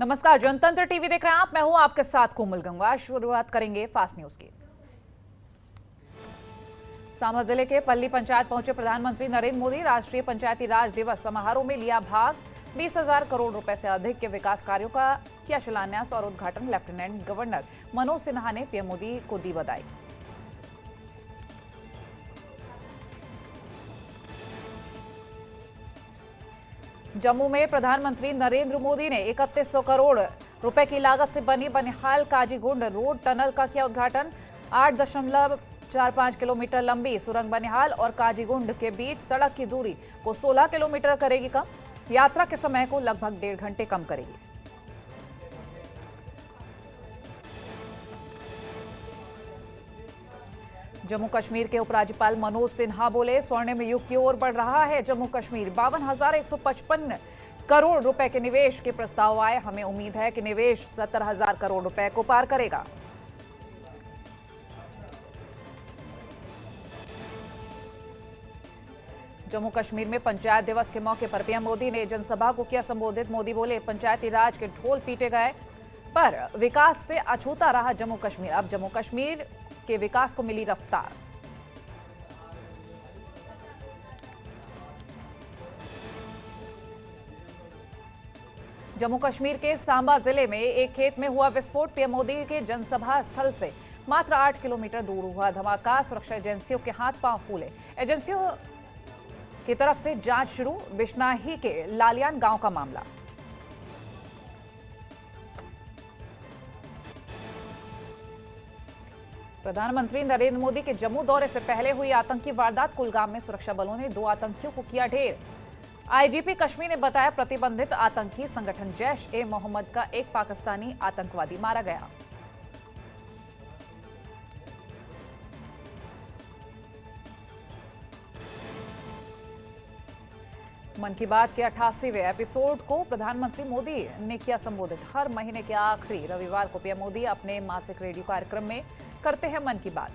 नमस्कार, जनतंत्र टीवी देख रहे हैं आप। मैं हूं आपके साथ कोमल गंगा। शुरुआत करेंगे फास्ट न्यूज की। सांभा जिले के पल्ली पंचायत पहुंचे प्रधानमंत्री नरेंद्र मोदी। राष्ट्रीय पंचायती राज दिवस समारोह में लिया भाग। 20,000 करोड़ रुपए से अधिक के विकास कार्यों का किया शिलान्यास और उद्घाटन। लेफ्टिनेंट गवर्नर मनोज सिन्हा ने पीएम मोदी को दी बधाई। जम्मू में प्रधानमंत्री नरेंद्र मोदी ने 3100 करोड़ रुपए की लागत से बनी बनिहाल काजीगुंड रोड टनल का किया उद्घाटन। 8.45 किलोमीटर लंबी सुरंग बनिहाल और काजीगुंड के बीच सड़क की दूरी को 16 किलोमीटर करेगी कम। यात्रा के समय को लगभग 1.5 घंटे कम करेगी। जम्मू कश्मीर के उपराज्यपाल मनोज सिन्हा बोले, स्वर्णिम युग की ओर बढ़ रहा है जम्मू कश्मीर। 52,155 करोड़ रुपए के निवेश के प्रस्ताव आए। हमें उम्मीद है कि निवेश 70,000 करोड़ रुपए को पार करेगा। जम्मू कश्मीर में पंचायत दिवस के मौके पर पीएम मोदी ने जनसभा को किया संबोधित। मोदी बोले, पंचायती राज के ढोल पीटे गए पर विकास से अछूता रहा जम्मू कश्मीर। अब जम्मू कश्मीर के विकास को मिली रफ्तार। जम्मू कश्मीर के सांबा जिले में एक खेत में हुआ विस्फोट। पीएम मोदी के जनसभा स्थल से मात्र 8 किलोमीटर दूर हुआ धमाका। सुरक्षा एजेंसियों के हाथ पांव फूले। एजेंसियों की तरफ से जांच शुरू। बिश्नाही के लालियान गांव का मामला। प्रधानमंत्री नरेंद्र मोदी के जम्मू दौरे से पहले हुई आतंकी वारदात। कुलगाम में सुरक्षा बलों ने 2 आतंकियों को किया ढेर। आईजीपी कश्मीर ने बताया, प्रतिबंधित आतंकी संगठन जैश-ए-मोहम्मद का एक पाकिस्तानी आतंकवादी मारा गया। मन की बात के 88वें एपिसोड को प्रधानमंत्री मोदी ने किया संबोधित। हर महीने के आखिरी रविवार को पीएम मोदी अपने मासिक रेडियो कार्यक्रम में करते हैं मन की बात।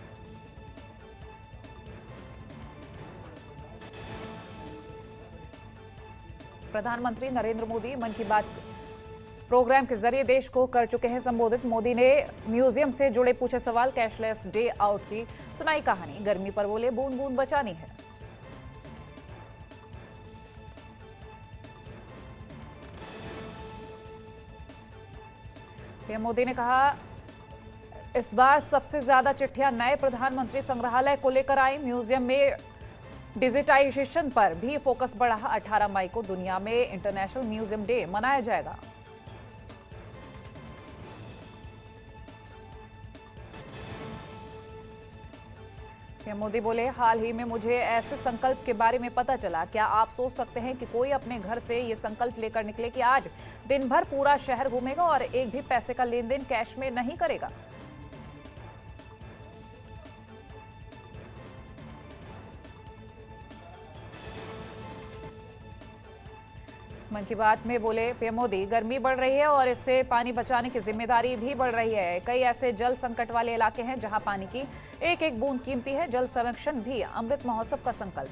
प्रधानमंत्री नरेंद्र मोदी मन की बात प्रोग्राम के जरिए देश को कर चुके हैं संबोधित। मोदी ने म्यूजियम से जुड़े पूछे सवाल। कैशलेस डे आउट की सुनाई कहानी। गर्मी पर बोले, बूंद बूंद बचानी है। पीएम मोदी ने कहा, इस बार सबसे ज्यादा चिट्ठियां नए प्रधानमंत्री संग्रहालय को लेकर आई। म्यूजियम में डिजिटाइजेशन पर भी फोकस बढ़ा। 18 मई को दुनिया में इंटरनेशनल म्यूजियम डे मनाया जाएगा। पीएम मोदी बोले, हाल ही में मुझे ऐसे संकल्प के बारे में पता चला। क्या आप सोच सकते हैं कि कोई अपने घर से ये संकल्प लेकर निकले कि आज दिन भर पूरा शहर घूमेगा और एक भी पैसे का लेन देन कैश में नहीं करेगा। मन की बात में बोले पीएम मोदी, गर्मी बढ़ रही है और इससे पानी बचाने की जिम्मेदारी भी बढ़ रही है। कई ऐसे जल संकट वाले इलाके हैं जहां पानी की एक एक बूंद कीमती है। जल संरक्षण भी अमृत महोत्सव का संकल्प।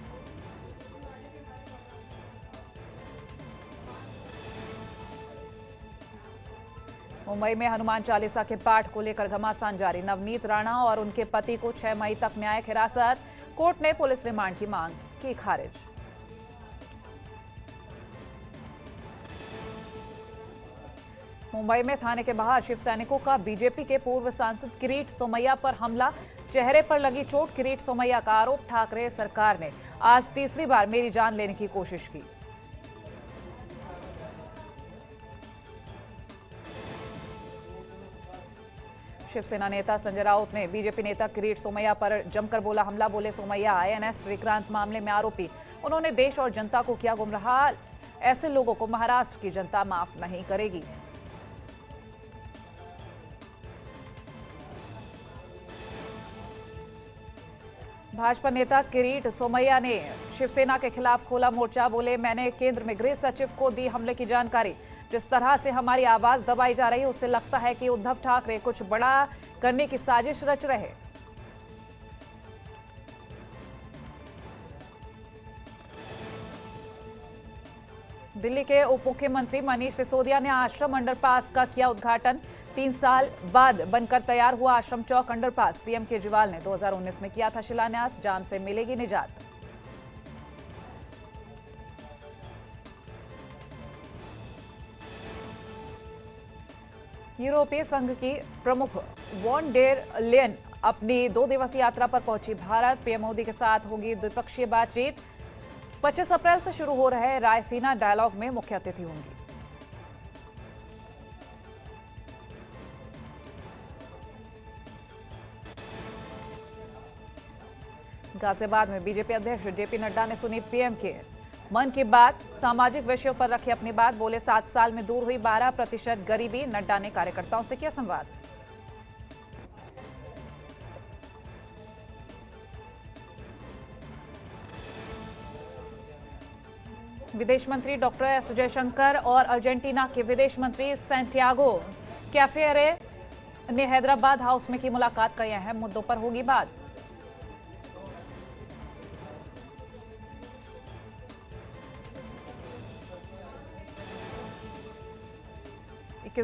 मुंबई में हनुमान चालीसा के पाठ को लेकर घमासान जारी। नवनीत राणा और उनके पति को 6 मई तक न्यायिक हिरासत। कोर्ट ने पुलिस रिमांड की मांग की खारिज। मुंबई में थाने के बाहर शिव सैनिकों का बीजेपी के पूर्व सांसद किरीट सोमैया पर हमला। चेहरे पर लगी चोट। किरीट सोमैया का आरोप, ठाकरे सरकार ने आज तीसरी बार मेरी जान लेने की कोशिश की। शिवसेना नेता संजय राउत ने बीजेपी नेता किरीट सोमैया पर जमकर बोला हमला। बोले, सोमैया आईएनएस विक्रांत मामले में आरोपी। उन्होंने देश और जनता को किया गुमराह। ऐसे लोगों को महाराष्ट्र की जनता माफ नहीं करेगी। भाजपा नेता किरीट सोमैया ने शिवसेना के खिलाफ खोला मोर्चा। बोले, मैंने केंद्र में गृह सचिव को दी हमले की जानकारी। जिस तरह से हमारी आवाज दबाई जा रही है उससे लगता है कि उद्धव ठाकरे कुछ बड़ा करने की साजिश रच रहे। दिल्ली के उप मुख्यमंत्री मनीष सिसोदिया ने आश्रम अंडरपास का किया उद्घाटन। 3 साल बाद बनकर तैयार हुआ आश्रम चौक अंडरपास। सीएम केजरीवाल ने 2019 में किया था शिलान्यास। जाम से मिलेगी निजात। यूरोपीय संघ की प्रमुख वॉन डेर लेयन अपनी 2 दिवसीय यात्रा पर पहुंची भारत। पीएम मोदी के साथ होगी द्विपक्षीय बातचीत। 25 अप्रैल से शुरू हो रहे रायसीना डायलॉग में मुख्य अतिथि होंगी। गाजियाबाद में बीजेपी अध्यक्ष जेपी नड्डा ने सुनी पीएम के मन की बात। सामाजिक विषयों पर रखी अपनी बात। बोले 7 साल में दूर हुई 12% गरीबी। नड्डा ने कार्यकर्ताओं से किया संवाद। विदेश मंत्री डॉक्टर एस जयशंकर और अर्जेंटीना के विदेश मंत्री सैंटियागो कैफेरे ने हैदराबाद हाउस में की मुलाकात। कई अहम मुद्दों पर होगी बात।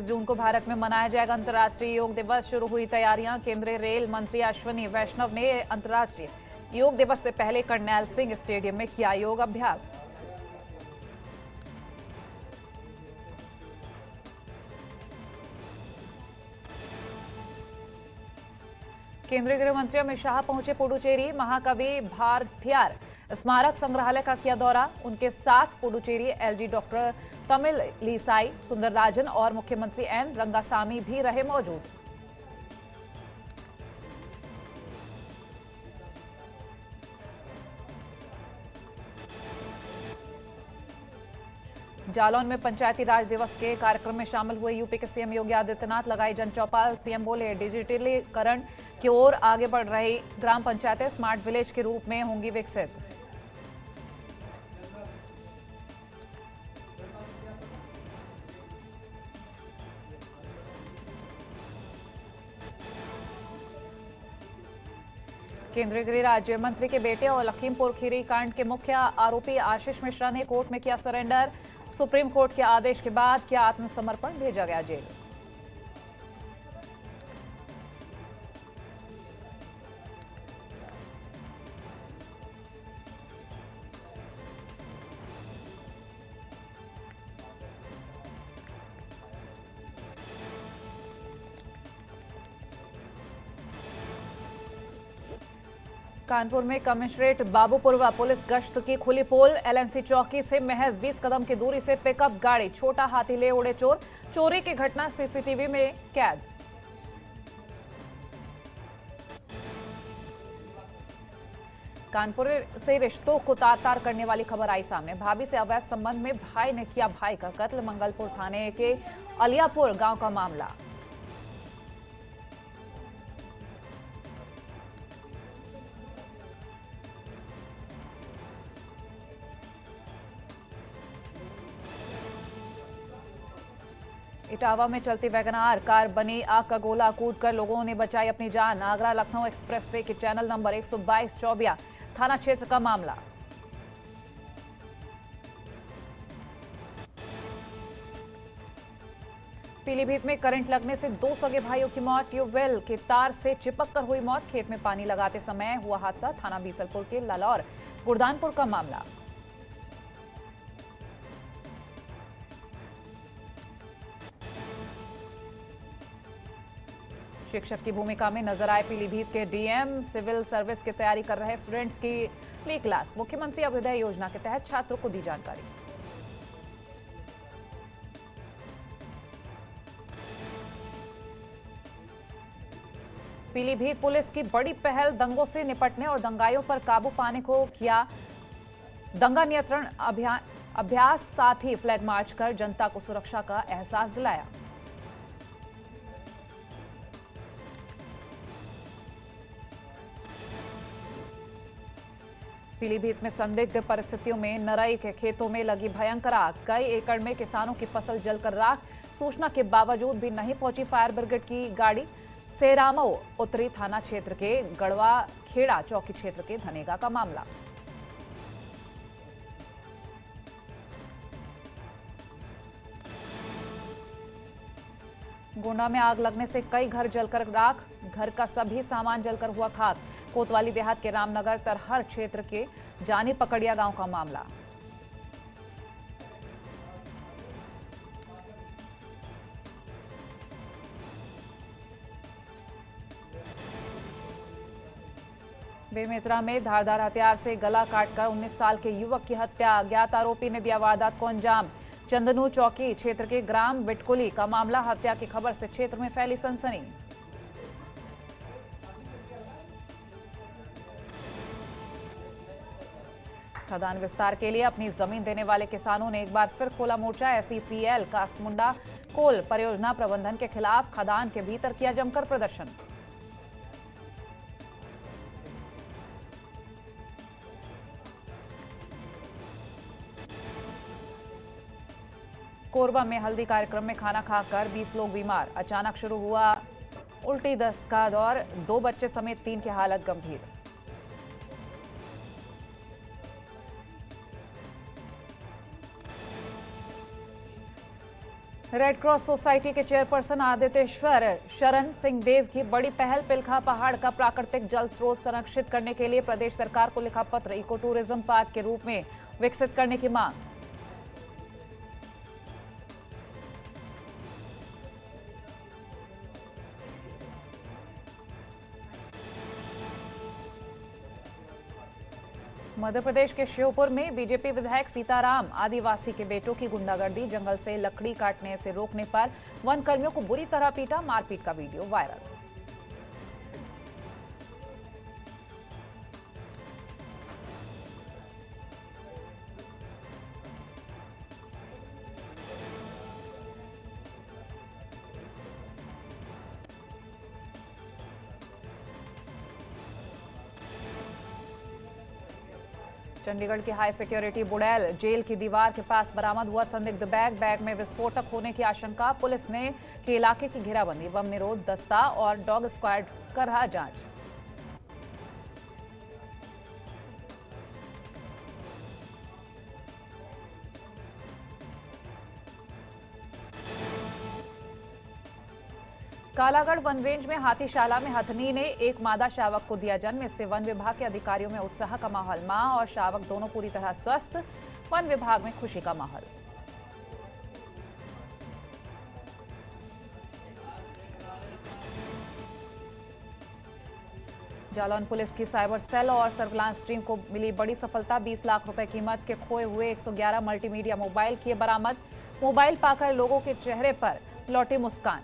जून को भारत में मनाया जाएगा अंतर्राष्ट्रीय योग दिवस। शुरू हुई तैयारियां। केंद्रीय रेल मंत्री अश्विनी वैष्णव ने अंतर्राष्ट्रीय योग दिवस से पहले करनैल सिंह स्टेडियम में किया योग अभ्यास। केंद्रीय गृह मंत्री अमित शाह पहुंचे पुडुचेरी। महाकवि भारथियार स्मारक संग्रहालय का किया दौरा। उनके साथ पुडुचेरी एलजी डॉक्टर तमिलिसाई सुंदरराजन और मुख्यमंत्री एन रंगासामी भी रहे मौजूद। जालौन में पंचायती राज दिवस के कार्यक्रम में शामिल हुए यूपी के सीएम योगी आदित्यनाथ। लगाई जन चौपाल। सीएम बोले डिजिटलीकरण की ओर आगे बढ़ रही ग्राम पंचायतें स्मार्ट विलेज के रूप में होंगी विकसित। केंद्रीय गृह राज्य मंत्री के बेटे और लखीमपुर खीरी कांड के मुख्य आरोपी आशीष मिश्रा ने कोर्ट में किया सरेंडर। सुप्रीम कोर्ट के आदेश के बाद किया आत्मसमर्पण। भेजा गया जेल। कानपुर में कमिश्नरेट बाबूपुरवा पुलिस गश्त की खुली पोल। एलएनसी चौकी से महज 20 कदम की दूरी से पिकअप गाड़ी छोटा हाथी ले उड़े चोर। चोरी की घटना सीसीटीवी में कैद। कानपुर से रिश्तों को तार-तार करने वाली खबर आई सामने। भाभी से अवैध संबंध में भाई ने किया भाई का कत्ल। मंगलपुर थाने के अलियापुर गांव का मामला। इटावा में चलती वैगनार कार बनी आग का गोला। कूदकर लोगों ने बचाई अपनी जान। आगरा लखनऊ एक्सप्रेसवे के चैनल नंबर 122 चौबिया थाना क्षेत्र का मामला। पीलीभीत में करंट लगने से 2 सगे भाइयों की मौत। ट्यूबवेल के तार से चिपक कर हुई मौत। खेत में पानी लगाते समय हुआ हादसा। थाना बीसलपुर के लालौर गुरदानपुर का मामला। शिक्षक की भूमिका में नजर आए पीलीभीत के डीएम। सिविल सर्विस की तैयारी कर रहे स्टूडेंट्स की ली क्लास। मुख्यमंत्री अभ्युदय योजना के तहत छात्रों को दी जानकारी। पीलीभीत पुलिस की बड़ी पहल। दंगों से निपटने और दंगाइयों पर काबू पाने को किया दंगा नियंत्रण अभ्यास। साथ ही फ्लैग मार्च कर जनता को सुरक्षा का एहसास दिलाया। पीलीभीत में संदिग्ध परिस्थितियों में नरई के खेतों में लगी भयंकर आग। कई एकड़ में किसानों की फसल जलकर राख। सूचना के बावजूद भी नहीं पहुंची फायर ब्रिगेड की गाड़ी। सेरामऊ उत्तरी थाना क्षेत्र के गढ़वा खेड़ा चौकी क्षेत्र के धनेगा का मामला। गोंडा में आग लगने से कई घर जलकर राख, घर का सभी सामान जलकर हुआ खाक। कोतवाली देहात के रामनगर तरहर क्षेत्र के जानी पकड़िया गांव का मामला। बेमेतरा में धारदार हथियार से गला काटकर 19 साल के युवक की हत्या, अज्ञात आरोपी ने दिया वारदात को अंजाम। चंदनू चौकी क्षेत्र के ग्राम बिटकुली का मामला, हत्या की खबर से क्षेत्र में फैली सनसनी। खदान विस्तार के लिए अपनी जमीन देने वाले किसानों ने एक बार फिर खोला मोर्चा। SECL कासमुंडा कोल परियोजना प्रबंधन के खिलाफ खदान के भीतर किया जमकर प्रदर्शन। कोरबा में हल्दी कार्यक्रम में खाना खाकर 20 लोग बीमार, अचानक शुरू हुआ उल्टी दस्त का दौर, 2 बच्चे समेत 3 की हालत गंभीर। रेड क्रॉस सोसाइटी के चेयरपर्सन आदित्येश्वर शरण सिंह देव की बड़ी पहल, पिलखा पहाड़ का प्राकृतिक जल स्रोत संरक्षित करने के लिए प्रदेश सरकार को लिखा पत्र, इको टूरिज्म पार्क के रूप में विकसित करने की मांग। मध्य प्रदेश के श्योपुर में बीजेपी विधायक सीताराम आदिवासी के बेटों की गुंडागर्दी, जंगल से लकड़ी काटने से रोकने पर वन कर्मियों को बुरी तरह पीटा, मारपीट का वीडियो वायरल। चंडीगढ़ की हाई सिक्योरिटी बुड़ैल जेल की दीवार के पास बरामद हुआ संदिग्ध बैग, बैग में विस्फोटक होने की आशंका। पुलिस ने के इलाके की घेराबंदी, बम निरोध दस्ता और डॉग स्क्वाड कर रहा जांच। कालागढ़ वन रेंज में हाथीशाला में हथनी ने एक मादा शावक को दिया जन्म, इससे वन विभाग के अधिकारियों में उत्साह का माहौल। मां और शावक दोनों पूरी तरह स्वस्थ, वन विभाग में खुशी का माहौल। जालौन पुलिस की साइबर सेल और सर्विलांस टीम को मिली बड़ी सफलता, 20 लाख रुपए कीमत के खोए हुए 111 मल्टीमीडिया मोबाइल किए बरामद। मोबाइल पाकर लोगों के चेहरे पर लौटी मुस्कान।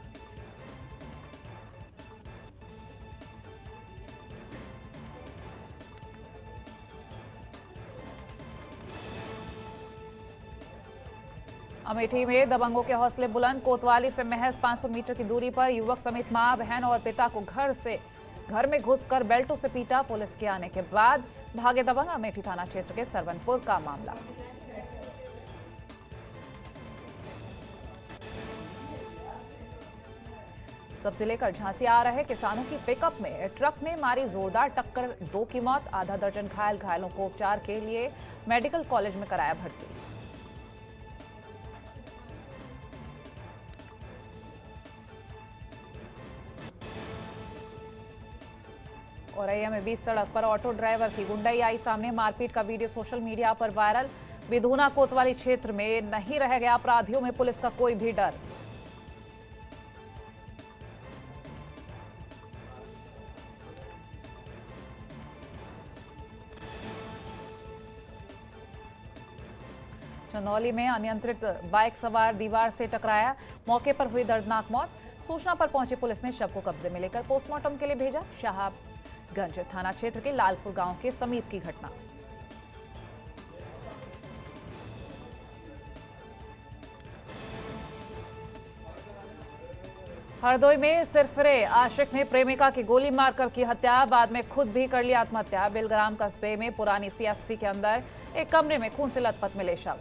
अमेठी में दबंगों के हौसले बुलंद, कोतवाली से महज 500 मीटर की दूरी पर युवक समेत मां, बहन और पिता को घर में घुसकर बेल्टों से पीटा। पुलिस के आने के बाद भागे दबंग, अमेठी थाना क्षेत्र के सरवनपुर का मामला। सब्जी लेकर झांसी आ रहे किसानों की पिकअप में ट्रक ने मारी जोरदार टक्कर, 2 की मौत, आधा दर्जन घायल, घायलों को उपचार के लिए मेडिकल कॉलेज में कराया भर्ती। औरैया में बीच सड़क पर ऑटो ड्राइवर की गुंडाई आई सामने, मारपीट का वीडियो सोशल मीडिया पर वायरल। विधूना कोतवाली क्षेत्र में नहीं रह गया अपराधियों में पुलिस का कोई भी डर। चंदौली में अनियंत्रित बाइक सवार दीवार से टकराया, मौके पर हुई दर्दनाक मौत। सूचना पर पहुंची पुलिस ने शव को कब्जे में लेकर पोस्टमार्टम के लिए भेजा। शाहबगंज थाना क्षेत्र के लालपुर गांव के समीप की घटना। हरदोई में सिरफिरे आशिक ने प्रेमिका की गोली मारकर की हत्या, बाद में खुद भी कर लिया आत्महत्या। बिलग्राम कस्बे में पुरानी सीएससी के अंदर एक कमरे में खून से लथपथ मिले शव।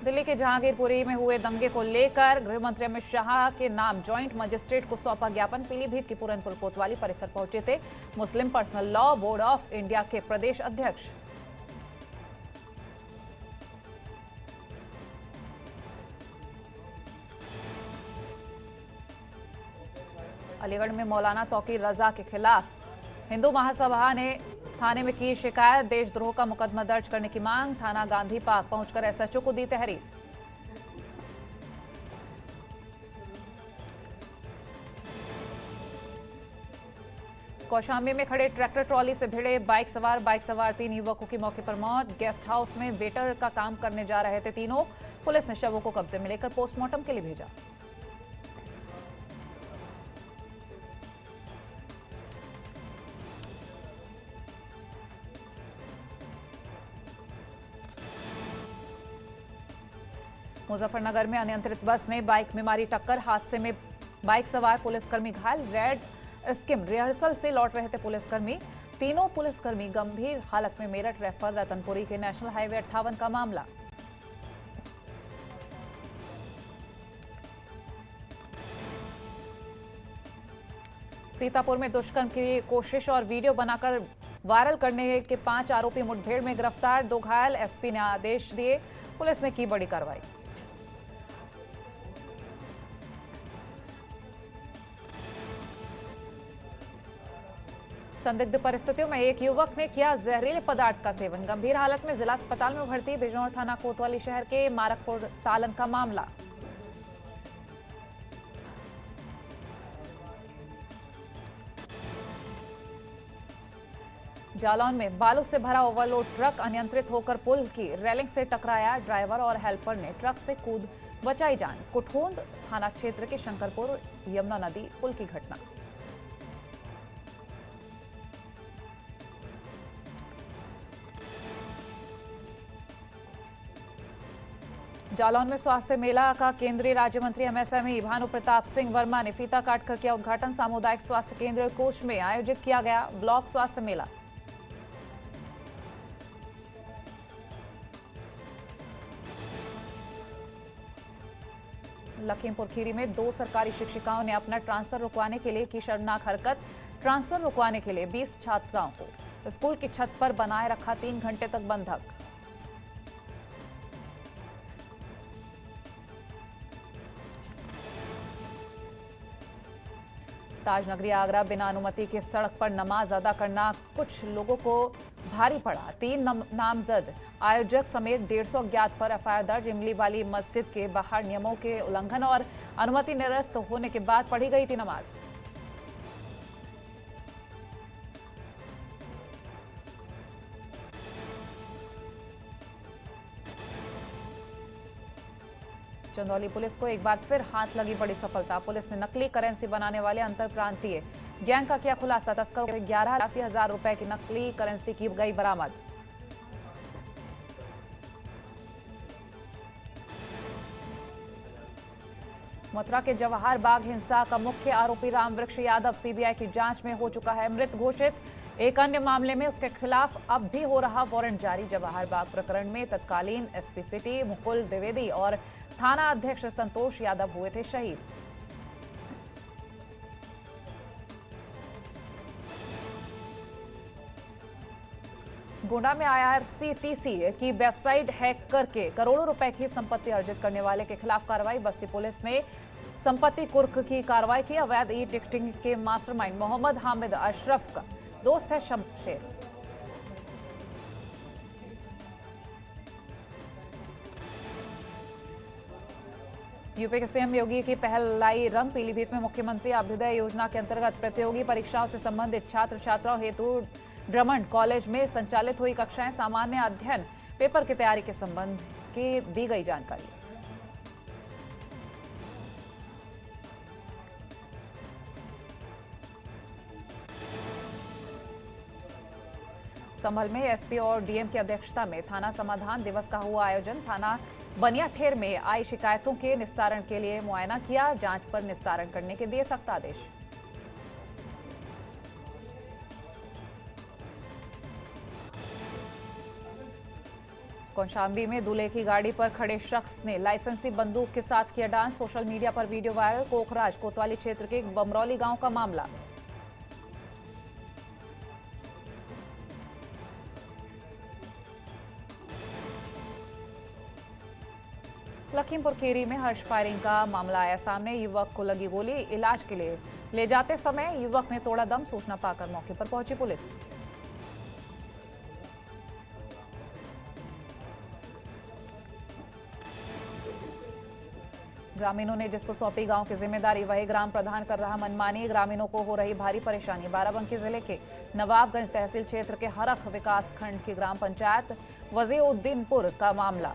दिल्ली के जहांगीरपुरी में हुए दंगे को लेकर गृह मंत्री अमित शाह के नाम जॉइंट मजिस्ट्रेट को सौंपा ज्ञापन। पीलीभीत की पूरनपुर कोतवाली परिसर पहुंचे थे Muslim personal law board of India के प्रदेश अध्यक्ष। अलीगढ़ में मौलाना तौकीर रजा के खिलाफ हिंदू महासभा ने थाने में की शिकायत। देशद्रोह का मुकदमा दर्ज करने की मांग। थाना गांधी पार्क पहुंचकर एसएचओ को दी तहरीर। कौशाम्बी में खड़े ट्रैक्टर ट्रॉली से भिड़े बाइक सवार 3 युवकों की मौके पर मौत। गेस्ट हाउस में वेटर का काम करने जा रहे थे तीनों। पुलिस ने शवों को कब्जे में लेकर पोस्टमार्टम के लिए भेजा। मुजफ्फरनगर में अनियंत्रित बस ने बाइक में मारी टक्कर। हादसे में बाइक सवार पुलिसकर्मी घायल। रेड स्किम रिहर्सल से लौट रहे थे पुलिसकर्मी। तीनों पुलिसकर्मी गंभीर हालत में मेरठ रेफर। रतनपुरी के नेशनल हाईवे 58 का मामला। सीतापुर में दुष्कर्म की कोशिश और वीडियो बनाकर वायरल करने के 5 आरोपी मुठभेड़ में गिरफ्तार। 2 घायल। एसपी ने आदेश दिए। पुलिस ने की बड़ी कार्रवाई। संदिग्ध परिस्थितियों में एक युवक ने किया जहरीले पदार्थ का सेवन। गंभीर हालत में जिला अस्पताल में भर्ती। बिजनौर थाना कोतवाली शहर के मारकपुर तालन का मामला। जालौन में बालू से भरा ओवरलोड ट्रक अनियंत्रित होकर पुल की रेलिंग से टकराया। ड्राइवर और हेल्पर ने ट्रक से कूद बचाई जान। कुठोंद थाना क्षेत्र के शंकरपुर यमुना नदी पुल की घटना। जालौन में स्वास्थ्य मेला का केंद्रीय राज्य मंत्री एमएसएमई भानु प्रताप सिंह वर्मा ने फीता काटकर किया उद्घाटन। सामुदायिक स्वास्थ्य केंद्र कोच में आयोजित किया गया ब्लॉक स्वास्थ्य मेला। लखीमपुर खीरी में 2 सरकारी शिक्षिकाओं ने अपना ट्रांसफर रुकवाने के लिए की शर्मनाक हरकत। ट्रांसफर रुकवाने के लिए 20 छात्राओं को स्कूल की छत पर बनाए रखा 3 घंटे तक बंधक। ताजनगरी आगरा बिना अनुमति के सड़क पर नमाज अदा करना कुछ लोगों को भारी पड़ा। 3 नामजद आयोजक समेत 150 अज्ञात पर एफआईआर दर्ज। इमली वाली मस्जिद के बाहर नियमों के उल्लंघन और अनुमति निरस्त होने के बाद पढ़ी गई थी नमाज। चंदौली पुलिस को एक बार फिर हाथ लगी बड़ी सफलता। पुलिस ने नकली करेंसी बनाने वाले अंतरप्रांतीय गैंग का किया खुलासा। तस्करों के 11,80,000 रुपए की नकली करेंसी की गई बरामद। मथुरा के जवाहर बाग हिंसा का मुख्य आरोपी रामवृक्ष यादव सीबीआई की जांच में हो चुका है मृत घोषित। एक अन्य मामले में उसके खिलाफ अब भी हो रहा वारंट जारी। जवाहर बाग प्रकरण में तत्कालीन एसपी सिटी मुकुल द्विवेदी और थाना अध्यक्ष संतोष यादव हुए थे शहीद। गोंडा में आईआरसीटीसी की वेबसाइट हैक करके करोड़ों रुपए की संपत्ति अर्जित करने वाले के खिलाफ कार्रवाई। बस्ती पुलिस ने संपत्ति कुर्क की कार्रवाई की। अवैध ई टिकटिंग के मास्टरमाइंड मोहम्मद हामिद अशरफ का दोस्त है शमशेर। यूपी के सीएम योगी की पहल लाई रंग। पीलीभीत में मुख्यमंत्री अभ्युदय योजना के अंतर्गत प्रतियोगी परीक्षाओं से संबंधित छात्र छात्राओं हेतु ड्रमंड कॉलेज में संचालित हुई कक्षाएं। सामान्य अध्ययन पेपर की तैयारी के संबंध की दी गई जानकारी। संभल में एसपी और डीएम की अध्यक्षता में थाना समाधान दिवस का हुआ आयोजन। थाना बनियाठेर में आई शिकायतों के निस्तारण के लिए मुआयना किया। जांच पर निस्तारण करने के दिए सख्त आदेश। कौशाम्बी में दूल्हे की गाड़ी पर खड़े शख्स ने लाइसेंसी बंदूक के साथ किया डांस। सोशल मीडिया पर वीडियो वायरल। कोखराज कोतवाली क्षेत्र के बमरौली गांव का मामला। लखीमपुर खीरी में हर्ष फायरिंग का मामला आया सामने। युवक को लगी गोली। इलाज के लिए ले जाते समय युवक ने तोड़ा दम। सूचना पाकर मौके पर पहुंची पुलिस। ग्रामीणों ने जिसको सौंपी गांव की जिम्मेदारी, वही ग्राम प्रधान कर रहा मनमानी। ग्रामीणों को हो रही भारी परेशानी। बाराबंकी जिले के नवाबगंज तहसील क्षेत्र के हरख विकास खंड की ग्राम पंचायत वजीउद्दीनपुर का मामला।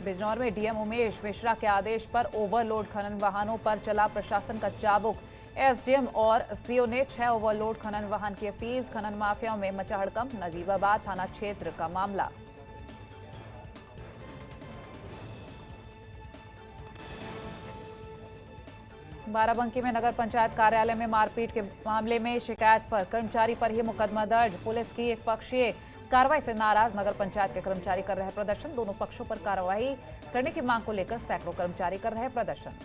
बिजनौर में डीएम उमेश मिश्रा के आदेश पर ओवरलोड खनन वाहनों पर चला प्रशासन का चाबुक। एसडीएम और सीओ ने 6 ओवरलोड खनन वाहन किए सीज। खनन माफियाओं में मचा हड़कंप। नजीबाबाद थाना क्षेत्र का मामला। बाराबंकी में नगर पंचायत कार्यालय में मारपीट के मामले में शिकायत पर कर्मचारी पर ही मुकदमा दर्ज। पुलिस की एक पक्षीय कार्रवाई से नाराज नगर पंचायत के कर्मचारी कर रहे प्रदर्शन। दोनों पक्षों पर कार्रवाई करने की मांग को लेकर सैकड़ों कर्मचारी कर रहे प्रदर्शन।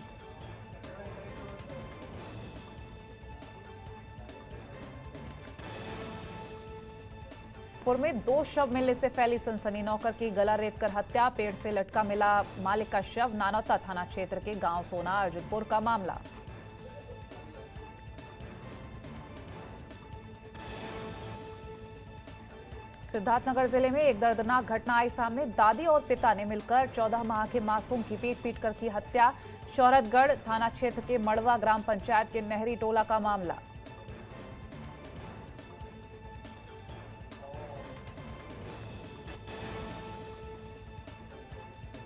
में 2 शव मिलने से फैली सनसनी। नौकर की गला रेतकर हत्या। पेड़ से लटका मिला मालिक का शव। नानौता थाना क्षेत्र के गांव सोना अर्जुनपुर का मामला। सिद्धार्थनगर जिले में एक दर्दनाक घटना आई सामने। दादी और पिता ने मिलकर 14 माह के मासूम की पीट कर की हत्या। शौरतगढ़ थाना क्षेत्र के मड़वा ग्राम पंचायत के नहरी टोला का मामला।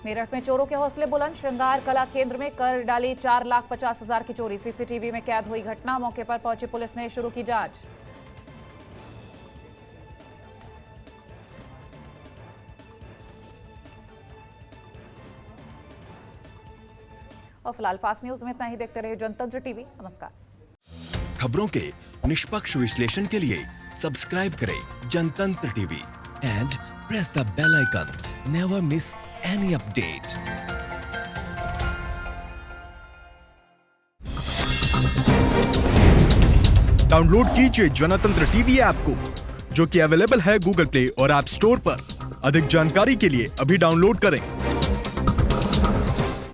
मेरठ में चोरों के हौसले बुलंद। श्रृंगार कला केंद्र में कर डाली 4,50,000 की चोरी। सीसीटीवी में कैद हुई घटना। मौके पर पहुंची पुलिस ने शुरू की जांच। और फिलहाल फास्ट न्यूज में इतना ही। देखते रहिए जनतंत्र टीवी। नमस्कार। खबरों के निष्पक्ष विश्लेषण के लिए सब्सक्राइब करें Jantantra TV and press the bell icon. Never miss any update. Download कीजिए जनतंत्र टीवी ऐप को, जो कि अवेलेबल है गूगल प्ले और ऐप स्टोर पर। अधिक जानकारी के लिए अभी डाउनलोड करें।